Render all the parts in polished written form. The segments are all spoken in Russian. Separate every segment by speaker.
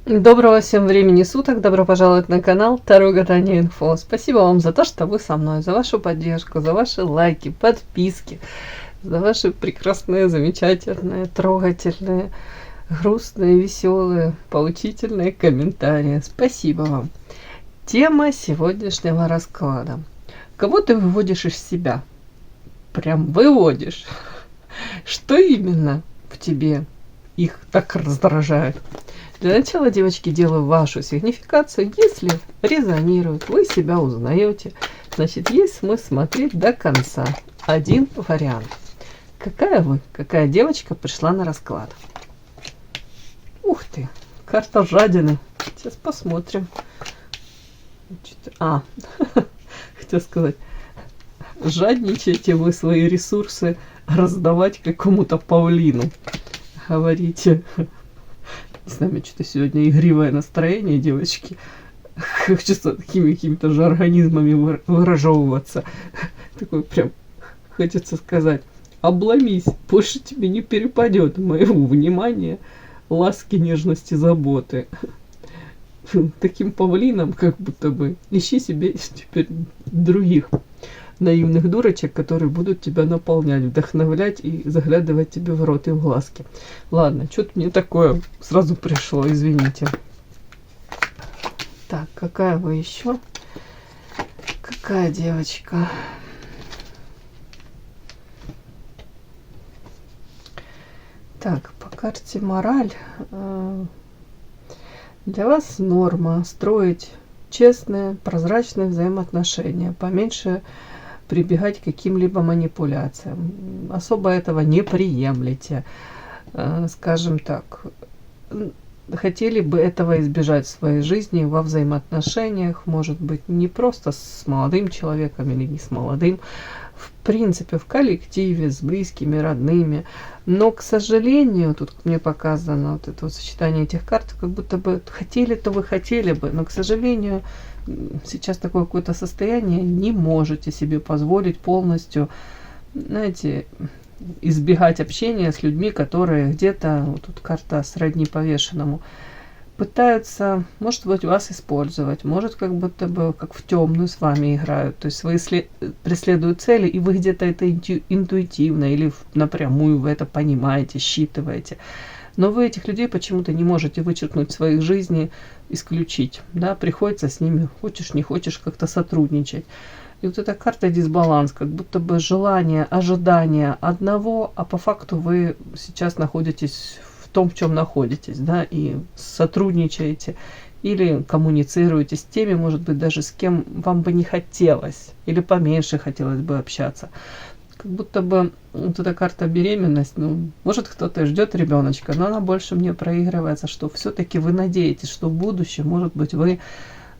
Speaker 1: Доброго всем времени суток, добро пожаловать на канал Таро Гадание Инфо. Спасибо вам за то, что вы со мной, за вашу поддержку, за ваши лайки, подписки, за ваши прекрасные, замечательные, трогательные, грустные, веселые, поучительные комментарии. Спасибо вам. Тема сегодняшнего расклада. Кого ты выводишь из себя? Прям выводишь. Что именно в тебе их так раздражает? Для начала, девочки, делаю вашу сигнификацию. Если резонирует, вы себя узнаете, значит, есть смысл смотреть до конца. Один вариант. Какая девочка пришла на расклад? Ух ты, карта жадины. Сейчас посмотрим. Хотел сказать, жадничаете вы свои ресурсы раздавать какому-то павлину. Говорите... С нами что-то сегодня игривое настроение, девочки. Хочется такими какими-то же организмами выражевываться. Такой прям хочется сказать: обломись, больше тебе не перепадет моего внимания, ласки, нежности, заботы. Таким павлином, как будто бы, ищи себе теперь других наивных дурочек, которые будут тебя наполнять, вдохновлять и заглядывать тебе в рот и в глазки. Ладно, что-то мне такое сразу пришло, извините. Так, какая вы еще? Какая девочка? Так, по карте мораль. Для вас норма строить честные, прозрачные взаимоотношения, поменьше прибегать к каким-либо манипуляциям. Особо этого не приемлете. Скажем так, хотели бы этого избежать в своей жизни, во взаимоотношениях, может быть, не просто с молодым человеком или не с молодым, в принципе, в коллективе, с близкими, родными. Но, к сожалению, тут мне показано вот это вот сочетание этих карт, как будто бы хотели-то вы хотели бы, но, к сожалению, сейчас такое какое-то состояние, не можете себе позволить полностью, знаете, избегать общения с людьми, которые где-то, вот тут карта сродни повешенному, пытаются, может быть, вас использовать, может, как будто бы как в темную с вами играют, то есть вы преследуют цели, и вы где-то это интуитивно или напрямую вы это понимаете, считываете. Но вы этих людей почему-то не можете вычеркнуть в своих жизни, исключить, да, приходится с ними, хочешь не хочешь, как-то сотрудничать. И вот эта карта дисбаланс, как будто бы желание, ожидание одного, а по факту вы сейчас находитесь в том, в чем находитесь, да, и сотрудничаете или коммуницируете с теми, может быть, даже с кем вам бы не хотелось, или поменьше хотелось бы общаться. Как будто бы вот эта карта беременность, ну, может, кто-то ждет ребеночка, но она больше мне проигрывается, что все-таки вы надеетесь, что в будущем, может быть, вы,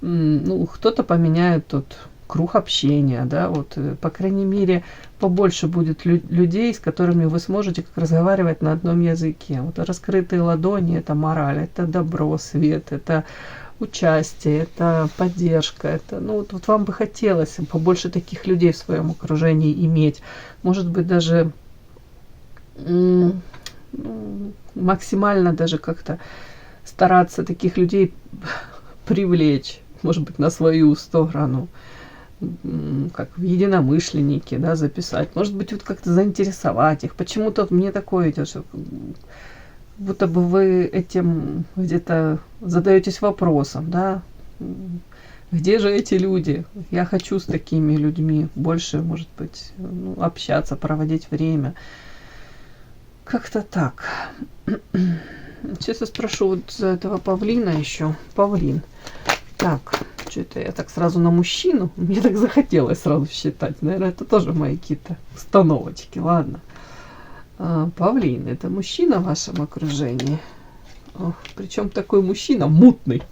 Speaker 1: ну, кто-то поменяет тот круг общения, да, вот, по крайней мере, побольше будет людей, с которыми вы сможете как разговаривать на одном языке. Вот раскрытые ладони — это мораль, это добро, свет, это участие, это поддержка, это, ну, вот вам бы хотелось побольше таких людей в своем окружении иметь, может быть, даже максимально даже как-то стараться таких людей привлечь, может быть, на свою сторону, как в единомышленники, да, записать, может быть, вот как-то заинтересовать их. Почему-то мне такое идет, что будто бы вы этим где-то задаетесь вопросом, да, где же эти люди? Я хочу с такими людьми больше, может быть, ну, общаться, проводить время. Как-то так. Сейчас я спрошу вот за этого павлина еще. Павлин. Так, что-то я так сразу на мужчину. Мне так захотелось сразу считать. Наверное, это тоже мои какие-то установочки. Ладно. Павлин — это мужчина в вашем окружении. Причем такой мужчина мутный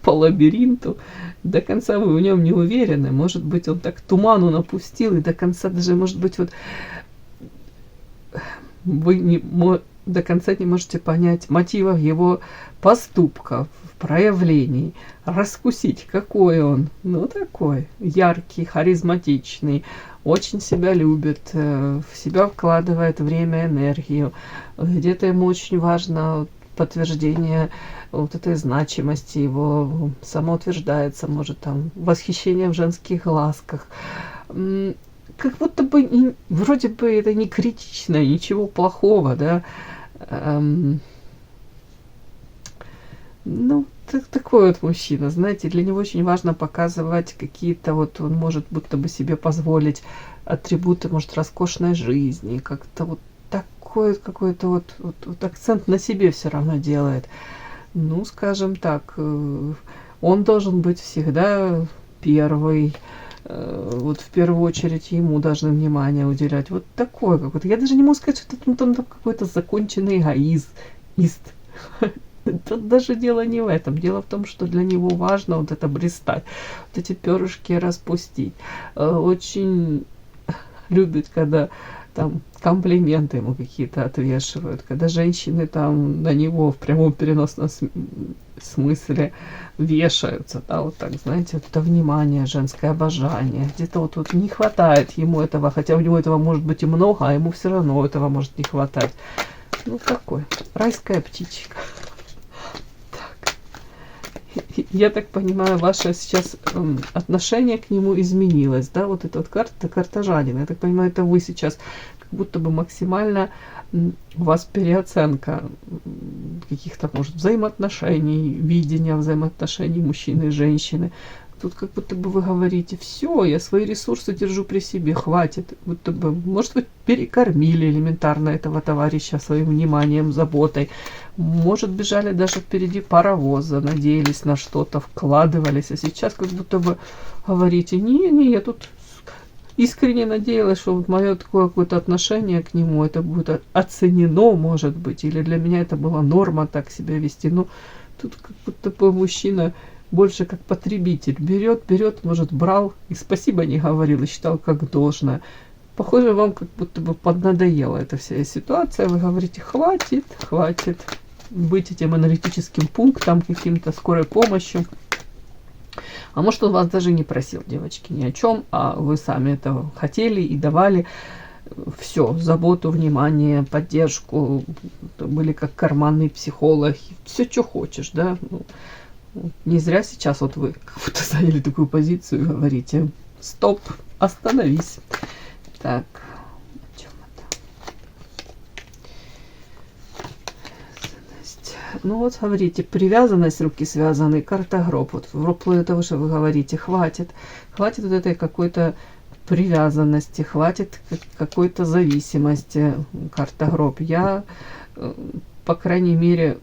Speaker 1: по лабиринту. До конца вы в нем не уверены. Может быть, он так туману напустил, и до конца даже, может быть, вот вы до конца не можете понять мотивов его поступков, проявлений, раскусить, какой он. Ну, такой яркий, харизматичный, очень себя любит, в себя вкладывает время, энергию. Где-то ему очень важно подтверждение вот этой значимости его, самоутверждается, может там восхищение в женских глазках. Как будто бы вроде бы это не критично, ничего плохого, да. Ну, такой вот мужчина, знаете, для него очень важно показывать какие-то вот, он может будто бы себе позволить атрибуты, может, роскошной жизни, как-то вот такой какой-то вот акцент на себе все равно делает. Ну, скажем так, он должен быть всегда первый, вот в первую очередь ему должны внимание уделять. Вот такой какой-то. Я даже не могу сказать, что это ну, там какой-то законченный эгоист. Тут даже дело не в этом. Дело в том, что для него важно вот это блистать, вот эти перышки распустить. Очень любит, когда там комплименты ему какие-то отвешивают, когда женщины там на него в прямом переносном смысле вешаются, да, вот так, знаете, вот это внимание, женское обожание. Где-то вот не хватает ему этого, хотя у него этого может быть и много, а ему все равно этого может не хватать. Ну, такой, райская птичка. Я так понимаю, ваше сейчас отношение к нему изменилось, да, вот эта вот карта картажанина. Я так понимаю, это вы сейчас как будто бы максимально у вас переоценка каких-то, может, взаимоотношений, видения взаимоотношений мужчины и женщины. Тут как будто бы вы говорите, все, я свои ресурсы держу при себе, хватит. Будто бы, может быть, перекормили элементарно этого товарища своим вниманием, заботой. Может, бежали даже впереди паровоза, надеялись на что-то, вкладывались. А сейчас как будто бы говорите, не, я тут искренне надеялась, что вот мое такое какое-то отношение к нему, это будет оценено, может быть, или для меня это была норма так себя вести. Ну, тут как будто бы мужчина больше как потребитель. Берет, может, брал и спасибо не говорил, и считал как должное. Похоже, вам как будто бы поднадоела эта вся ситуация. Вы говорите, хватит быть этим аналитическим пунктом, каким-то скорой помощью. А может, он вас даже не просил, девочки, ни о чем, а вы сами этого хотели и давали все, заботу, внимание, поддержку, были как карманный психолог, все, что хочешь, да. Не зря сейчас вот вы как будто заняли такую позицию и говорите, стоп, остановись. Так, о чем это? Ну вот, смотрите, привязанность, руки связаны, карта гроб. Вот вплоть до того, что вы говорите, хватит вот этой какой-то привязанности, хватит какой-то зависимости, карта гроб. Я, по крайней мере,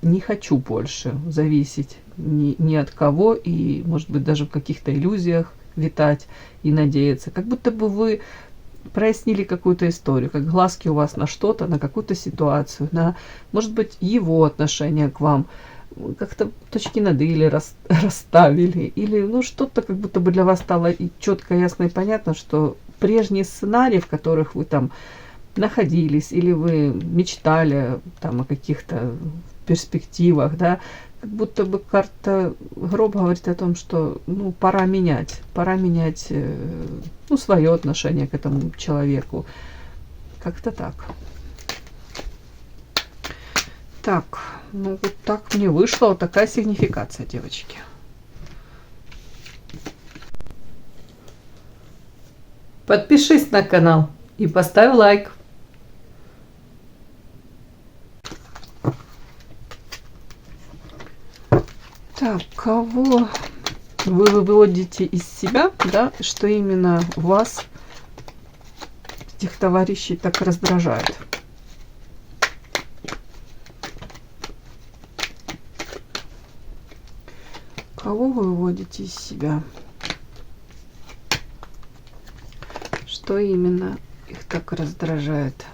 Speaker 1: не хочу больше зависеть ни от кого и, может быть, даже в каких-то иллюзиях витать и надеяться. Как будто бы вы прояснили какую-то историю, как глазки у вас на что-то, на какую-то ситуацию, на, может быть, его отношение к вам. Как-то точки над «и» или расставили. Или, ну, что-то как будто бы для вас стало и четко, ясно и понятно, что прежние сценарии, в которых вы там находились, или вы мечтали там о каких-то перспективах, да, как будто бы карта гроб говорит о том, что, ну, пора менять, ну, свое отношение к этому человеку. Как-то так. Так, ну, вот так мне вышла вот такая сигнификация, девочки. Подпишись на канал и поставь лайк. Так, кого вы выводите из себя, да, что именно вас, этих товарищей, так раздражает? Кого вы выводите из себя? Что именно их так раздражает?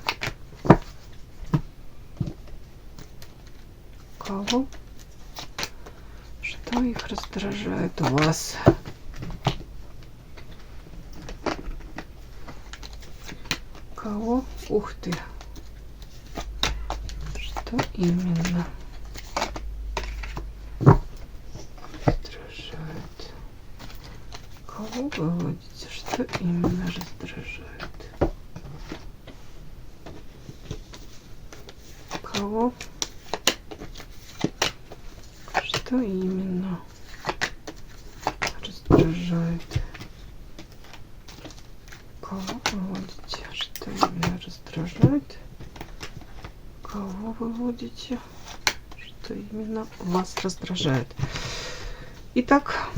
Speaker 1: Кого? Что их раздражает у вас? Кого? Ух ты! Что именно раздражает? Кого вы выводите? Что именно раздражает? Кого? Что именно раздражает? Кого выводите? Что именно раздражает? Кого выводите? Что именно вас раздражает? Итак,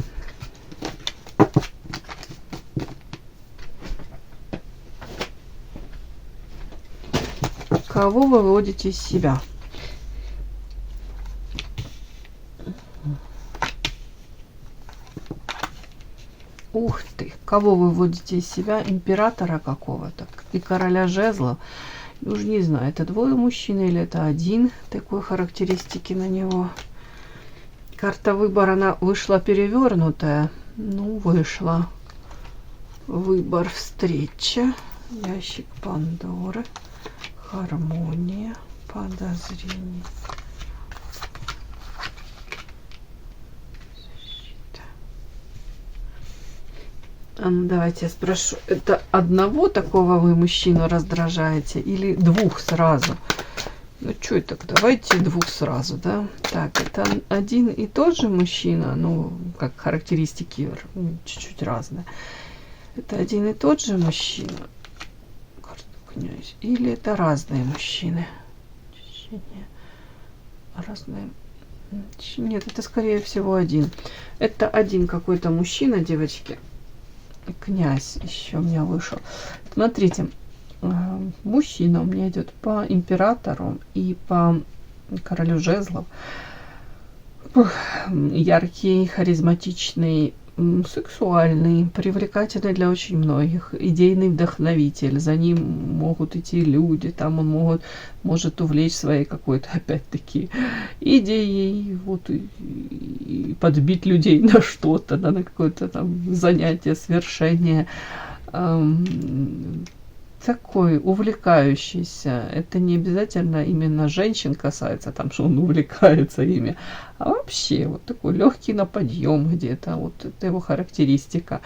Speaker 1: кого вы выводите из себя? Ух ты, кого вы выводите из себя? Императора какого-то и короля жезлов. Уж не знаю, это двое мужчин или это один. Такой характеристики на него. Карта выбора, она вышла перевернутая. Ну, вышла. Выбор, встреча. Ящик Пандоры. Гармония. Подозрение. А ну давайте я спрошу, это одного такого вы мужчину раздражаете или двух сразу? Ну что это, давайте двух сразу, да? Так, это один и тот же мужчина, ну, как характеристики чуть-чуть разные. Это один и тот же мужчина, князь, или это разные мужчины? Разные. Нет, это скорее всего один. Это один какой-то мужчина, девочки. Князь еще у меня вышел. Смотрите, мужчина у меня идет по императору и по королю жезлов. Яркий, харизматичный, сексуальный, привлекательный для очень многих, идейный вдохновитель. За ним могут идти люди, там он может увлечь своей какой-то, опять-таки, идеей, вот, и подбить людей на что-то, да, на какое-то там занятие, свершение. Такой увлекающийся. Это не обязательно именно женщин касается, там, что он увлекается ими, а вообще вот такой легкий на подъем где-то. Вот это его характеристика.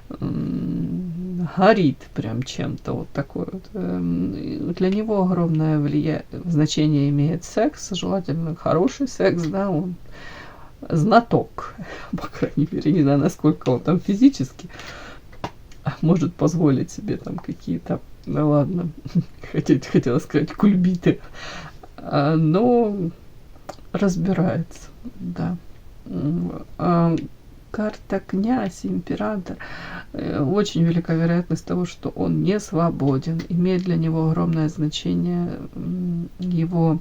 Speaker 1: Горит прям чем-то вот такой вот. Для него огромное значение имеет секс, желательно хороший секс, да, он знаток, по крайней мере, не знаю, насколько он там физически может позволить себе там какие-то, ну ладно, хотела сказать кульбиты, но разбирается, да. Карта князь, император. Очень велика вероятность того, что он не свободен. Имеет для него огромное значение его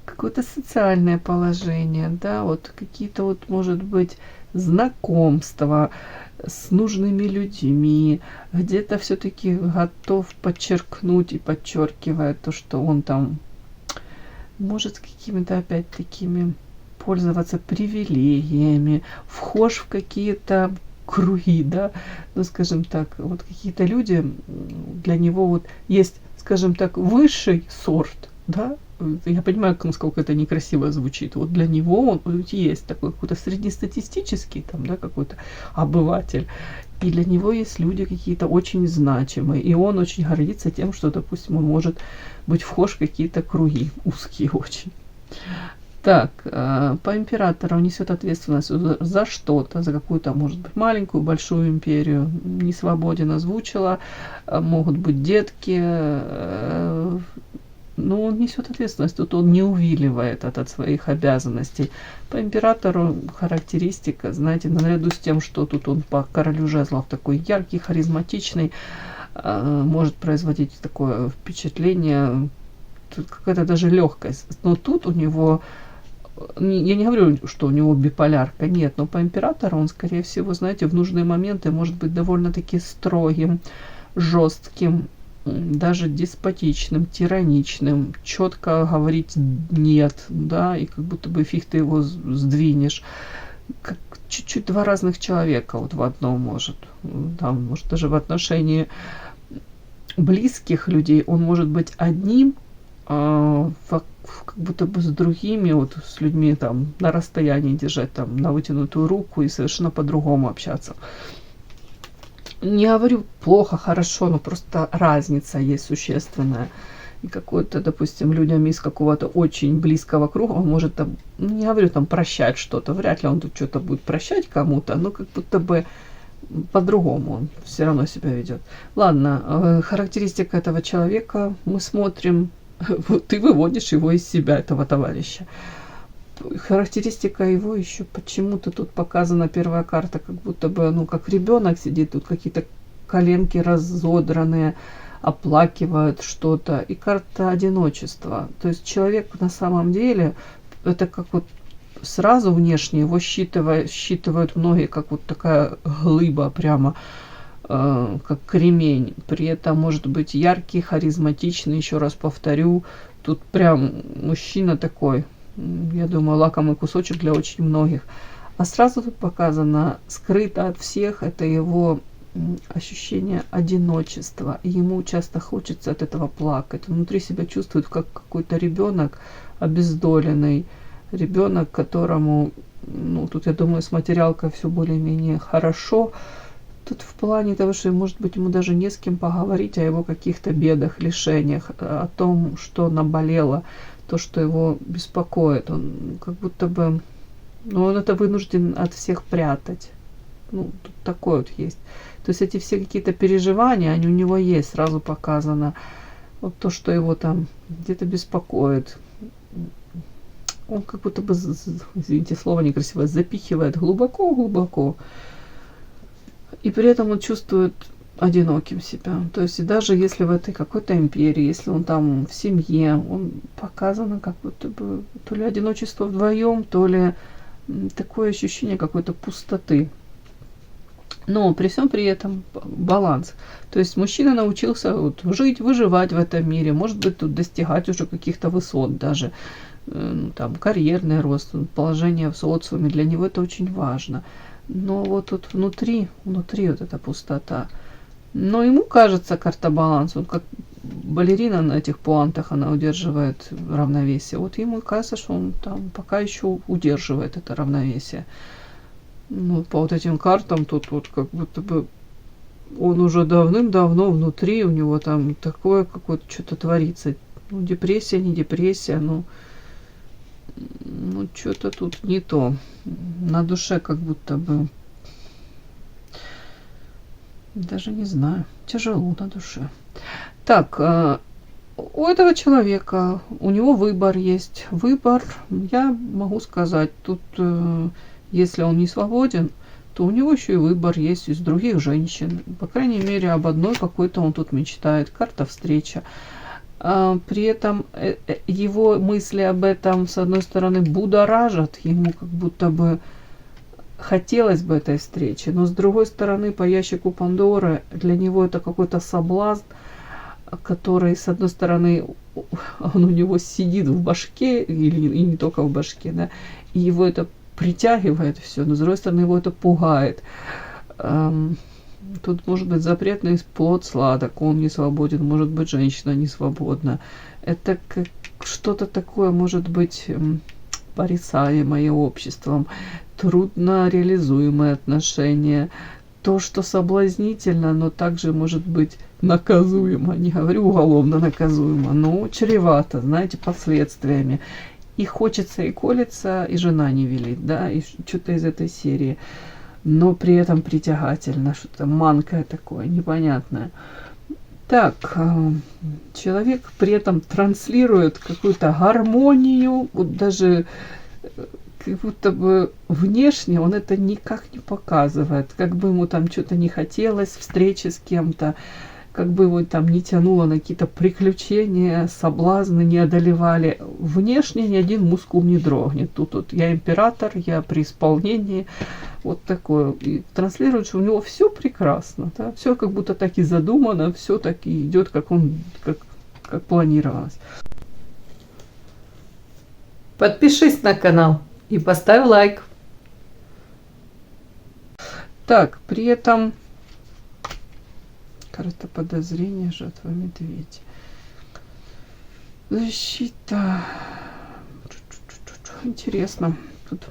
Speaker 1: какое-то социальное положение, да, вот какие-то вот, может быть, знакомства с нужными людьми, где-то все-таки готов подчеркнуть и подчеркивает то, что он там может какими-то опять такими пользоваться привилегиями, вхож в какие-то круги, да, ну, скажем так, вот какие-то люди, для него вот есть, скажем так, высший сорт, да, я понимаю, насколько это некрасиво звучит, вот для него он есть такой какой-то среднестатистический, там, да, какой-то обыватель, и для него есть люди какие-то очень значимые, и он очень гордится тем, что, допустим, он может быть вхож в какие-то круги, узкие очень. Так, по императору несет ответственность за что-то, за какую-то, может быть, маленькую, большую империю. Не свободен, озвучила. Могут быть детки. Но он несет ответственность. Тут он не увиливает от своих обязанностей. По императору характеристика, знаете, наряду с тем, что тут он по королю жезлов такой яркий, харизматичный, может производить такое впечатление, тут какая-то даже легкость. Но тут у него... Я не говорю, что у него биполярка, нет, но по императору он, скорее всего, знаете, в нужные моменты может быть довольно-таки строгим, жестким, даже деспотичным, тираничным, четко говорить нет, да, и как будто бы фиг ты его сдвинешь. Как чуть-чуть два разных человека вот в одном может, там, может даже в отношении близких людей он может быть одним, как будто бы с другими, вот с людьми там на расстоянии держать, там на вытянутую руку и совершенно по-другому общаться. Не говорю плохо, хорошо, но просто разница есть существенная. и какой-то, допустим, людям из какого-то очень близкого круга, он может там, ну, не говорю там прощать что-то, вряд ли он тут что-то будет прощать кому-то, но как будто бы по-другому он все равно себя ведет. Ладно, характеристика этого человека мы смотрим, ты выводишь его из себя, этого товарища. Характеристика его еще почему-то тут показана первая карта, как будто бы, ну, как ребенок сидит, тут какие-то коленки разодранные, оплакивают что-то. И карта одиночества. То есть человек на самом деле, это как вот сразу внешне его считывают многие, как вот такая глыба прямо, как кремень. При этом может быть яркий, харизматичный, еще раз повторю. Тут прям мужчина такой, я думаю, лакомый кусочек для очень многих. А сразу тут показано, скрыто от всех, это его ощущение одиночества. И ему часто хочется от этого плакать. Он внутри себя чувствует, как какой-то ребенок обездоленный. Ребенок, которому, ну, тут, я думаю, с материалкой все более-менее хорошо. Тут в плане того, что, может быть, ему даже не с кем поговорить о его каких-то бедах, лишениях, о том, что наболело, то, что его беспокоит. Он как будто бы, ну, он это вынужден от всех прятать. Ну, тут такое вот есть. То есть эти все какие-то переживания, они у него есть, сразу показано. Вот то, что его там где-то беспокоит. Он как будто бы, извините, слово некрасивое, запихивает глубоко-глубоко. И при этом он чувствует одиноким себя. То есть и даже если в этой какой-то империи, если он там в семье, он показано как будто бы то ли одиночество вдвоем, то ли такое ощущение какой-то пустоты. Но при всем при этом баланс. То есть мужчина научился вот жить, выживать в этом мире, может быть, тут достигать уже каких-то высот даже. Там карьерный рост, положение в социуме, для него это очень важно. Но вот тут внутри вот эта пустота. Но ему кажется, карта баланс, вот как балерина на этих пуантах, она удерживает равновесие. Вот ему кажется, что он там пока еще удерживает это равновесие. Ну, по вот этим картам тут вот как будто бы он уже давным-давно внутри, у него там такое какое-то что-то творится. Ну, депрессия, не депрессия, ну что-то тут не то. На душе как будто бы, даже не знаю, тяжело на душе. Так, у этого человека, у него выбор есть. Выбор, я могу сказать, тут, если он не свободен, то у него еще и выбор есть из других женщин. По крайней мере, об одной какой-то он тут мечтает. Карта встреча. При этом его мысли об этом, с одной стороны, будоражат, ему как будто бы хотелось бы этой встречи, но с другой стороны, по ящику Пандоры для него это какой-то соблазн, который, с одной стороны, он у него сидит в башке, и не только в башке, да, и его это притягивает все, но с другой стороны, его это пугает. Тут может быть запретный плод сладок, он не свободен, может быть женщина не свободна. Это как что-то такое, может быть, порицаемое обществом, трудно реализуемые отношения, то, что соблазнительно, но также может быть наказуемо, не говорю уголовно наказуемо, но чревато, знаете, последствиями. И хочется, и колется, и жена не велит, да, и что-то из этой серии. Но при этом притягательно, что-то манкое такое, непонятное. Так, человек при этом транслирует какую-то гармонию, вот даже как будто бы внешне он это никак не показывает, как бы ему там что-то не хотелось, встречи с кем-то, как бы его там не тянуло на какие-то приключения, соблазны не одолевали. Внешне ни один мускул не дрогнет. Тут вот я император, я при исполнении, вот такое. И транслирует, что у него все прекрасно, да? Все как будто так и задумано, все так и идет, как планировалось. Подпишись на канал и поставь лайк. Так, при этом карта подозрения, жертва медведь. Защита. Интересно. Тут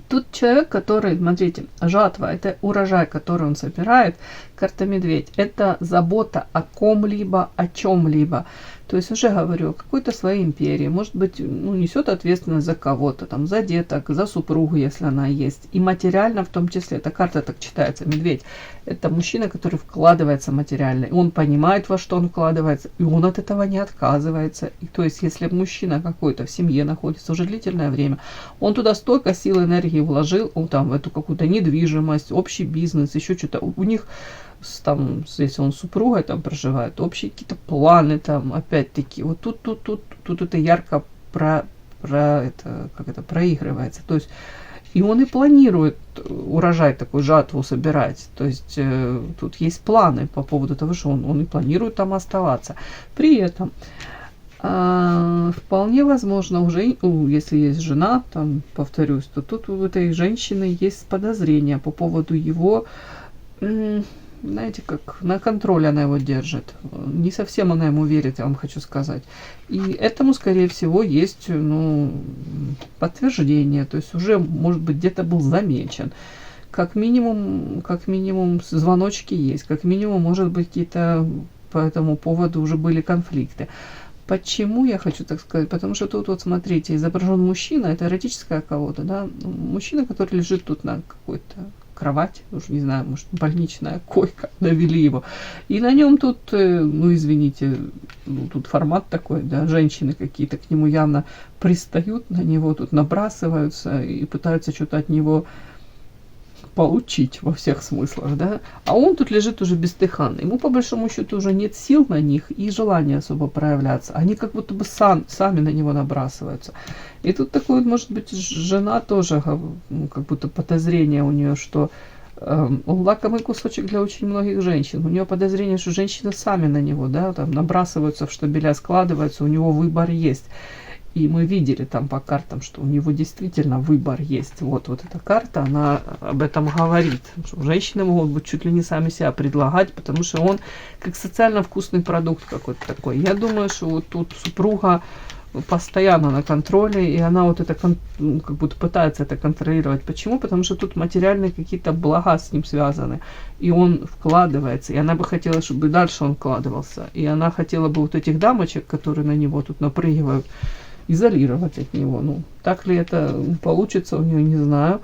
Speaker 1: Тут человек, который, смотрите, жатва, это урожай, который он собирает, карта медведь, это забота о ком-либо, о чем-либо. То есть уже говорю, о какой-то своей империи, может быть, ну, несет ответственность за кого-то, там, за деток, за супругу, если она есть. И материально в том числе, эта карта так читается, медведь. Это мужчина, который вкладывается материально, и он понимает, во что он вкладывается, и он от этого не отказывается. И, то есть, если мужчина какой-то в семье находится уже длительное время, он туда столько сил, энергии вложил, он там в эту какую-то недвижимость, общий бизнес, еще что-то. У них там, если он с супругой там проживает, общие какие-то планы там, опять-таки, вот тут это ярко проигрывается. То есть, и он и планирует урожай такой, жатву собирать. То есть, тут есть планы по поводу того, что он и планирует там оставаться. При этом, вполне возможно, уже, если есть жена, там, повторюсь, то тут у этой женщины есть подозрения по поводу его, знаете, как на контроле она его держит. Не совсем она ему верит, я вам хочу сказать. И этому, скорее всего, есть, ну, подтверждение. То есть уже, может быть, где-то был замечен. Как минимум, звоночки есть. Как минимум, может быть, какие-то по этому поводу уже были конфликты. Почему я хочу так сказать? Потому что тут вот смотрите, изображен мужчина, это эротическое кого-то, да, мужчина, который лежит тут на какой-то кровать, уж не знаю, может, больничная койка, довели его. И на нем тут, ну, извините, ну, тут формат такой, да, женщины какие-то к нему явно пристают, на него тут набрасываются и пытаются что-то от него получить во всех смыслах, да, а он тут лежит уже бездыханный. Ему по большому счету уже нет сил на них и желания особо проявляться. Они как будто бы сами на него набрасываются. И тут такой, может быть, жена тоже, ну, как будто подозрение у нее, что он лакомый кусочек для очень многих женщин. У нее подозрение, что женщины сами на него, да, там набрасываются в штабеля, складываются, у него выбор есть. И мы видели там по картам, что у него действительно выбор есть. Вот эта карта, она об этом говорит. Что женщины могут быть чуть ли не сами себя предлагать, потому что он как социально вкусный продукт какой-то такой. Я думаю, что вот тут супруга постоянно на контроле, и она вот это как будто пытается это контролировать. Почему? Потому что тут материальные какие-то блага с ним связаны. И он вкладывается. И она бы хотела, чтобы дальше он вкладывался. И она хотела бы вот этих дамочек, которые на него тут напрыгивают, изолировать от него. Ну, так ли это получится у нее, не знаю.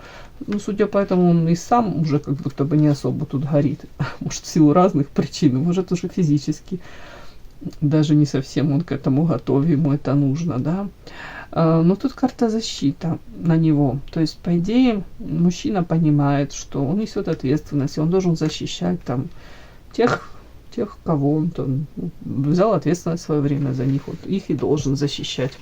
Speaker 1: Ну, судя по этому, он и сам уже как будто бы не особо тут горит. Может, в силу разных причин, может, уже физически. Даже не совсем он к этому готов, ему это нужно, да. Но тут карта защита на него. То есть, по идее, мужчина понимает, что он несет ответственность, и он должен защищать там тех, кого он там взял ответственность в свое время за них, вот их и должен защищать.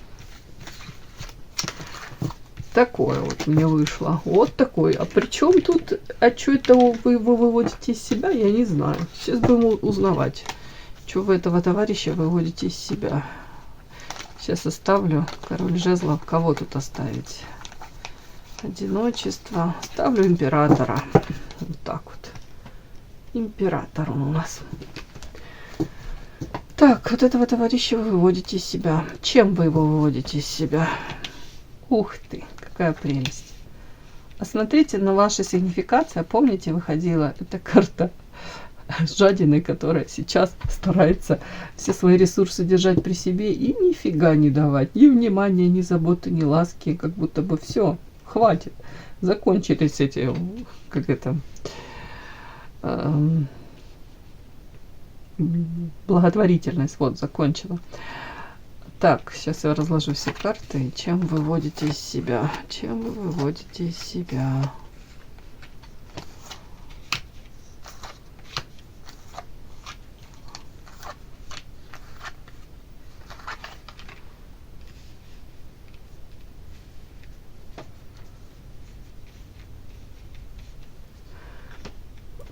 Speaker 1: Такое вот мне вышло. Вот такой. А при чем тут, а что это вы его выводите из себя, я не знаю. Сейчас будем узнавать, что вы этого товарища выводите из себя. Сейчас оставлю король жезлов. Кого тут оставить? Одиночество. Ставлю императора. Вот так вот. Император он у нас. Так, вот этого товарища вы выводите из себя. Чем вы его выводите из себя? Ух ты, какая прелесть. А смотрите на ваша сигнификация. Помните, выходила эта карта жадины, которая сейчас старается все свои ресурсы держать при себе и нифига не давать. Ни внимания, ни заботы, ни ласки. Как будто бы все, хватит. Закончились эти, как это, благотворительность. Вот, закончила. Так, сейчас я разложу все карты. Чем вы выводите из себя? Чем вы выводите из себя?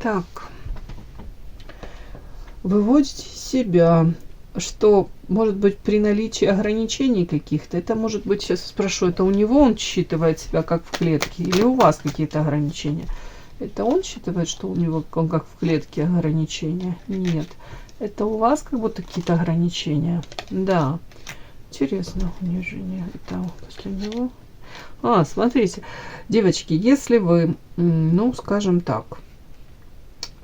Speaker 1: Так. Выводите из себя. Что, может быть, при наличии ограничений каких-то, это может быть, сейчас спрошу, это у него он считывает себя как в клетке, или у вас какие-то ограничения? Это он считывает, что у него он как в клетке ограничения? Нет. Это у вас как будто какие-то ограничения? Да. Интересно, унижение. Это после него. Смотрите, девочки, если вы, ну, скажем так,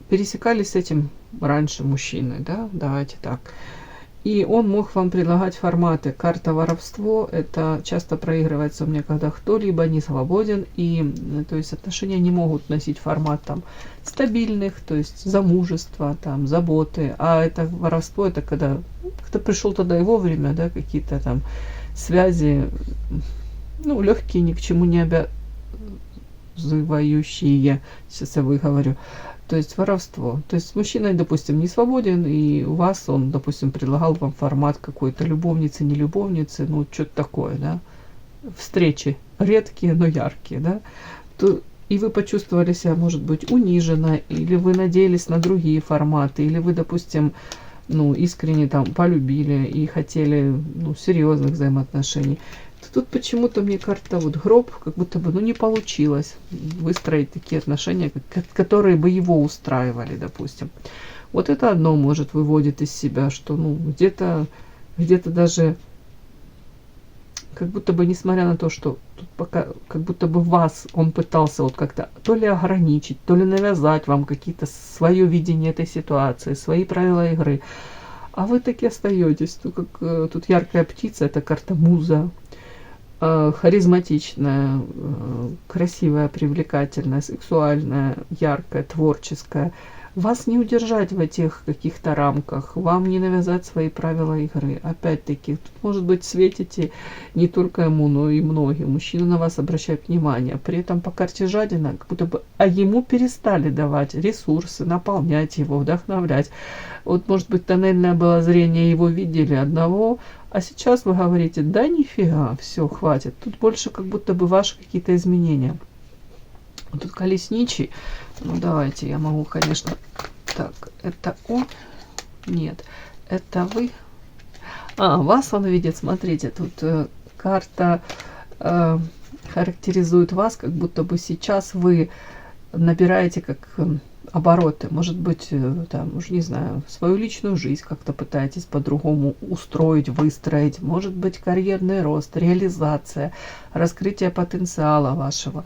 Speaker 1: пересекались с этим раньше мужчиной, да, давайте так, и он мог вам предлагать форматы. Карта воровство, это часто проигрывается у меня, когда кто-либо не свободен, и, то есть, отношения не могут носить формат там стабильных, то есть замужества, там, заботы, а это воровство, это когда кто пришел тогда и вовремя, да, какие-то там связи, ну, легкие, ни к чему не обязывающие, сейчас я выговорю. То есть воровство. То есть мужчина, допустим, не свободен, и у вас он, допустим, предлагал вам формат какой-то любовницы, не любовницы, ну, что-то такое, да. Встречи редкие, но яркие, да. И вы почувствовали себя, может быть, униженно, или вы надеялись на другие форматы, или вы, допустим, ну, искренне там полюбили и хотели, ну, серьезных взаимоотношений. Тут почему-то мне карта вот гроб, как будто бы, ну, не получилось выстроить такие отношения, которые бы его устраивали, допустим. Вот это одно может выводит из себя, что, ну, где-то даже как будто бы, несмотря на то, что тут пока, как будто бы вас он пытался вот как-то то ли ограничить, то ли навязать вам какие-то свое видение этой ситуации, свои правила игры, а вы таки остаетесь. Ну, как тут яркая птица, это карта муза, харизматичная, красивая, привлекательная, сексуальная, яркая, творческая. Вас не удержать в этих каких-то рамках, вам не навязать свои правила игры. Опять-таки, тут, может быть, светите не только ему, но и многим. Мужчина на вас обращает внимание. При этом по карте жадина, как будто бы, а ему перестали давать ресурсы, наполнять его, вдохновлять. Вот, может быть, тоннельное было зрение, его видели одного, а сейчас вы говорите, да нифига, все, хватит. Тут больше как будто бы ваши какие-то изменения. Вот тут колесничий. Ну, давайте, я могу, конечно... Так, это он? Нет, это вы. Вас он видит, смотрите, тут карта характеризует вас, как будто бы сейчас вы набираете как обороты. Может быть, там, уж не знаю, свою личную жизнь как-то пытаетесь по-другому устроить, выстроить. Может быть, карьерный рост, реализация, раскрытие потенциала вашего.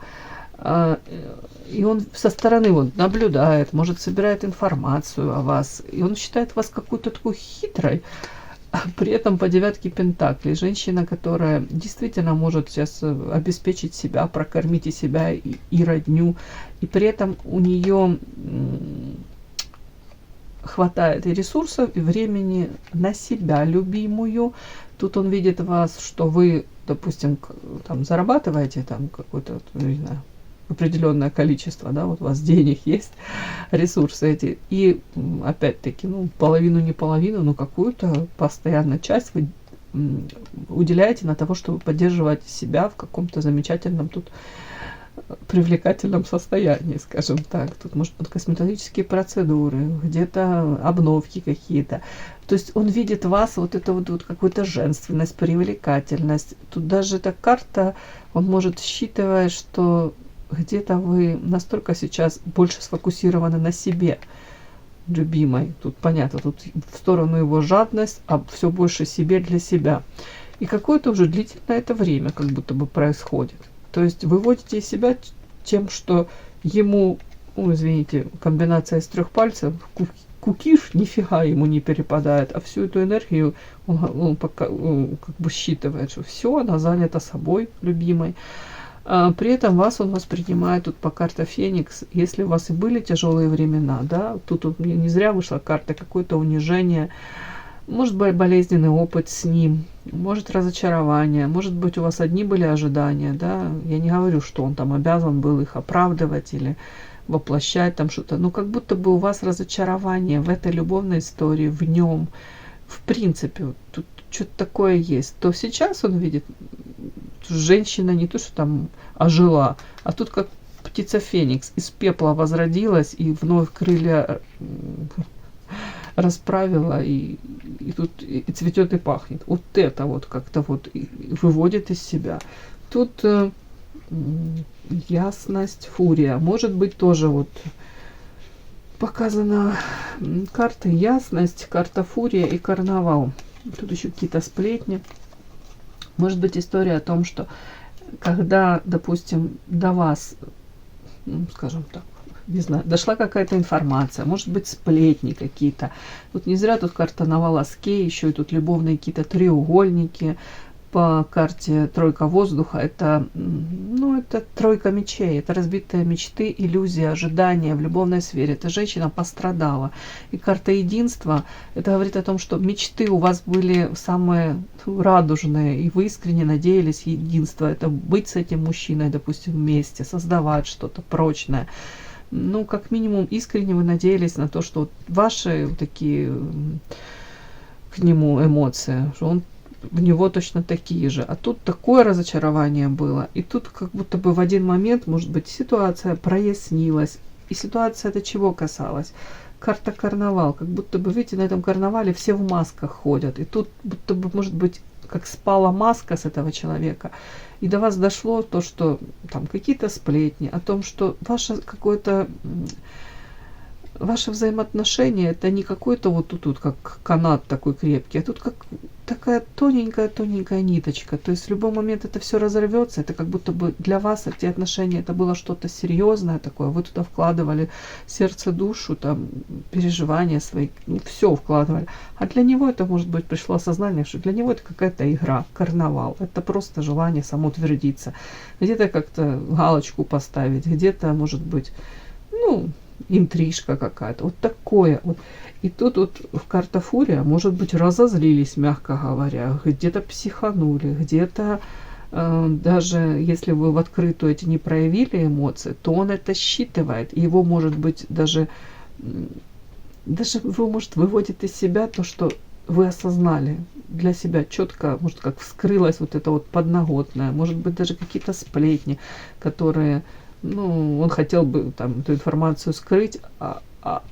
Speaker 1: И он со стороны вот наблюдает, может, собирает информацию о вас. И он считает вас какой-то такой хитрой. При этом по девятке пентаклей. Женщина, которая действительно может сейчас обеспечить себя, прокормить и себя, и родню. И при этом у нее хватает и ресурсов, и времени на себя любимую. Тут он видит вас, что вы, допустим, там зарабатываете там какой-то, не знаю, определенное количество, да, вот у вас денег есть, ресурсы эти, и опять-таки, ну, половину, не половину, но какую-то постоянную часть вы уделяете на того, чтобы поддерживать себя в каком-то замечательном тут привлекательном состоянии, скажем так. Тут, может быть, косметологические процедуры, где-то обновки какие-то. То есть он видит вас, вот это вот какую-то женственность, привлекательность. Тут даже эта карта, он может считывать, что где-то вы настолько сейчас больше сфокусированы на себе, любимой. Тут понятно, тут в сторону его жадность, а все больше себе для себя. И какое-то уже длительное это время как будто бы происходит. То есть выводите из себя тем, что ему, извините, комбинация из 3 пальцев, кукиш нифига ему не перепадает, а всю эту энергию он пока, как бы считывает, что все, она занята собой, любимой. При этом вас он воспринимает тут по карте Феникс, если у вас и были тяжелые времена, да, тут не зря вышла карта, какое-то унижение, может быть болезненный опыт с ним, может разочарование, может быть у вас одни были ожидания, да, я не говорю, что он там обязан был их оправдывать или воплощать там что-то, но как будто бы у вас разочарование в этой любовной истории, в нем, в принципе, тут что-то такое есть, то сейчас он видит, женщина не то, что там ожила, а тут как птица Феникс из пепла возродилась и вновь крылья расправила, и тут и цветет, и пахнет. Вот это вот как-то вот выводит из себя. Тут ясность, фурия. Может быть, тоже вот показана карта ясность, карта фурия и карнавал. Тут еще какие-то сплетни. Может быть, история о том, что когда, допустим, до вас, скажем так, не знаю, дошла какая-то информация, может быть, сплетни какие-то. Вот не зря тут карта на волоске, еще и тут любовные какие-то треугольники. По карте тройка воздуха, это, ну, это тройка мечей, это разбитые мечты, иллюзии, ожидания в любовной сфере. Эта женщина пострадала. И карта единства, это говорит о том, что мечты у вас были самые радужные, и вы искренне надеялись единство. Это быть с этим мужчиной, допустим, вместе, создавать что-то прочное. Ну, как минимум, искренне вы надеялись на то, что ваши такие к нему эмоции, что он в него точно такие же. А тут такое разочарование было. И тут как будто бы в один момент, может быть, ситуация прояснилась. И ситуация это чего касалась? Карта карнавал. Как будто бы, видите, на этом карнавале все в масках ходят. И тут будто бы, может быть, как спала маска с этого человека. И до вас дошло то, что там какие-то сплетни о том, что ваше какое-то... Ваши взаимоотношения это не какой-то вот тут как канат такой крепкий, а тут как такая тоненькая ниточка. То есть в любой момент это все разорвется. Это как будто бы для вас эти отношения это было что-то серьезное такое. Вы туда вкладывали сердце, душу, там переживания свои, ну, все вкладывали. А для него это, может быть, пришло осознание, что для него это какая-то игра, карнавал. Это просто желание самоутвердиться. Где-то как-то галочку поставить, где-то, может быть, ну, интрижка какая-то, вот такое вот. И тут вот в карта фурия, может быть, разозлились, мягко говоря, где-то психанули, где-то даже если вы в открытую эти не проявили эмоции, то он это считывает, и его, может быть, даже его, может, выводит из себя то, что вы осознали для себя четко, может, как вскрылась вот это вот подноготное, может быть, даже какие-то сплетни, которые, ну, он хотел бы там эту информацию скрыть, а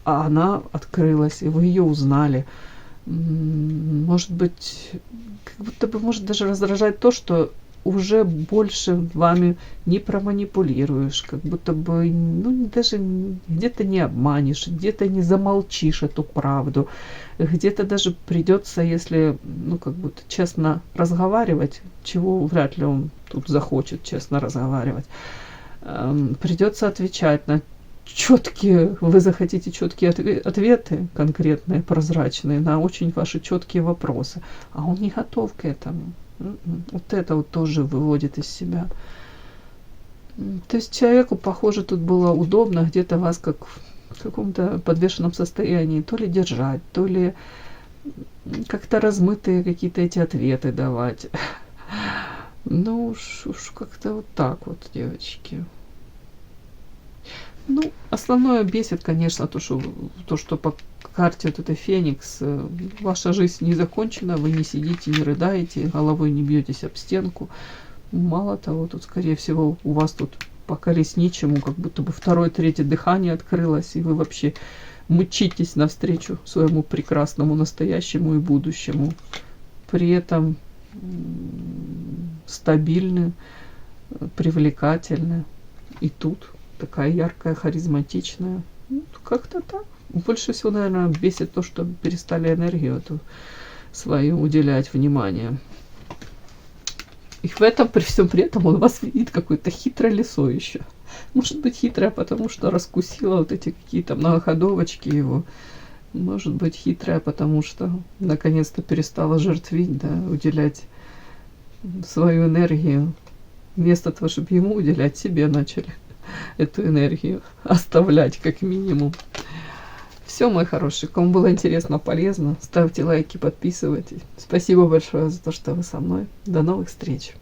Speaker 1: она открылась, и вы ее узнали. Может быть, как будто бы может даже раздражать то, что уже больше вами не проманипулируешь, как будто бы, ну, даже где-то не обманешь, где-то не замолчишь эту правду, где-то даже придется, если, ну, как будто честно разговаривать, чего вряд ли он тут захочет честно разговаривать, придется отвечать на четкие, вы захотите четкие ответы, конкретные, прозрачные, на очень ваши четкие вопросы, а он не готов к этому. Вот это вот тоже выводит из себя. То есть человеку, похоже, тут было удобно где-то вас как в каком-то подвешенном состоянии то ли держать, то ли как-то размытые какие-то эти ответы давать. Ну уж как-то вот так вот, девочки. Ну, основное бесит, конечно, то, что по карте вот этой Феникс, ваша жизнь не закончена, вы не сидите, не рыдаете, головой не бьетесь об стенку. Мало того, тут, скорее всего, у вас тут по колесничему, как будто бы второе, третье дыхание открылось, и вы вообще мчитесь навстречу своему прекрасному настоящему и будущему. При этом стабильны, привлекательны. И тут такая яркая, харизматичная. Ну, как-то так. Больше всего, наверное, бесит то, что перестали энергию эту свою уделять внимание. И в этом, при всем при этом, он вас видит какое-то хитрое лицо еще. Может быть, хитрое, потому что раскусила вот эти какие-то многоходовочки его. Может быть, хитрая, потому что наконец-то перестала жертвить, да, уделять свою энергию. Вместо того, чтобы ему уделять, себе начали эту энергию оставлять как минимум. Все, мои хорошие, кому было интересно, полезно, ставьте лайки, подписывайтесь. Спасибо большое за то, что вы со мной. До новых встреч.